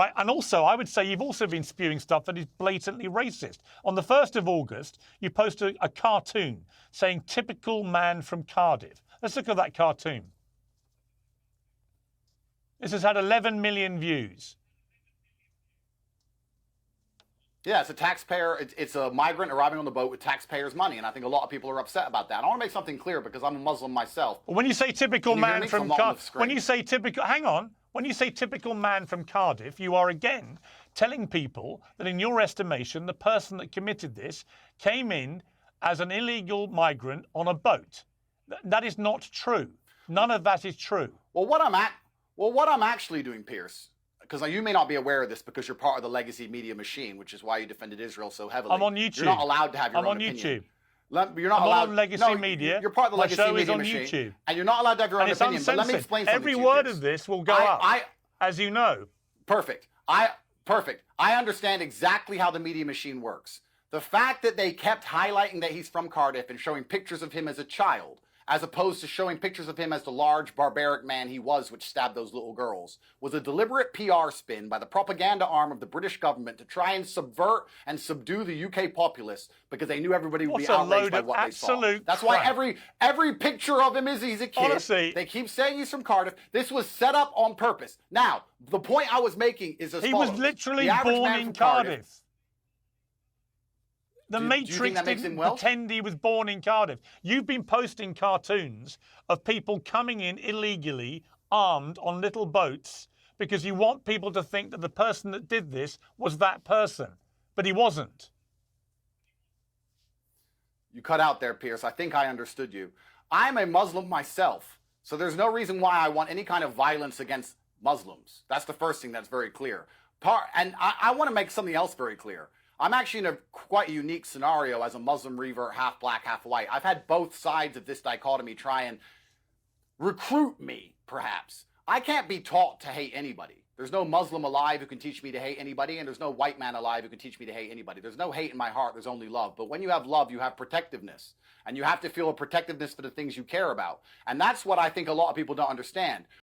Right? And also, I would say you've also been spewing stuff that is blatantly racist. On the 1st of August, you posted a cartoon saying typical man from Cardiff. Let's look at that cartoon. This has had 11 million views. Yeah, it's a taxpayer. It's a migrant arriving on the boat with taxpayers' money, and I think a lot of people are upset about that. I want to make something clear because I'm a Muslim myself. When you say typical man from Cardiff, when you say typical, hang on, when you say typical man from Cardiff, you are again telling people that in your estimation, the person that committed this came in as an illegal migrant on a boat. That is not true. None of that is true. Well, what I'm actually doing, Pierce, because you may not be aware of this because you're part of the legacy media machine, which is why you defended Israel so heavily. I'm on YouTube. You're not allowed to have your own opinion. I'm on YouTube. You're not allowed. On legacy media. You're part of the My legacy show media is on machine, YouTube. and you're not allowed to have your own opinion. But let me explain something Every to you, word Pierce. of this will go up, as you know. Perfect. I understand exactly how the media machine works. The fact that they kept highlighting that he's from Cardiff and showing pictures of him as a child, as opposed to showing pictures of him as the large, barbaric man he was, which stabbed those little girls, was a deliberate PR spin by the propaganda arm of the British government to try and subvert and subdue the UK populace because they knew everybody would be outraged by what they saw. That's why every picture of him is he's a kid. Honestly, they keep saying he's from Cardiff. This was set up on purpose. Now, the point I was making is as follows. He was literally born in Cardiff. The Matrix didn't pretend he was born in Cardiff. You've been posting cartoons of people coming in illegally, armed on little boats, because you want people to think that the person that did this was that person. But he wasn't. You cut out there, Pierce. I think I understood you. I'm a Muslim myself, so there's no reason why I want any kind of violence against Muslims. That's the first thing that's very clear. And I want to make something else very clear. I'm actually in a quite unique scenario as a Muslim revert, half black, half white. I've had both sides of this dichotomy try and recruit me, perhaps. I can't be taught to hate anybody. There's no Muslim alive who can teach me to hate anybody, and there's no white man alive who can teach me to hate anybody. There's no hate in my heart, there's only love. But when you have love, you have protectiveness. And you have to feel a protectiveness for the things you care about. And that's what I think a lot of people don't understand.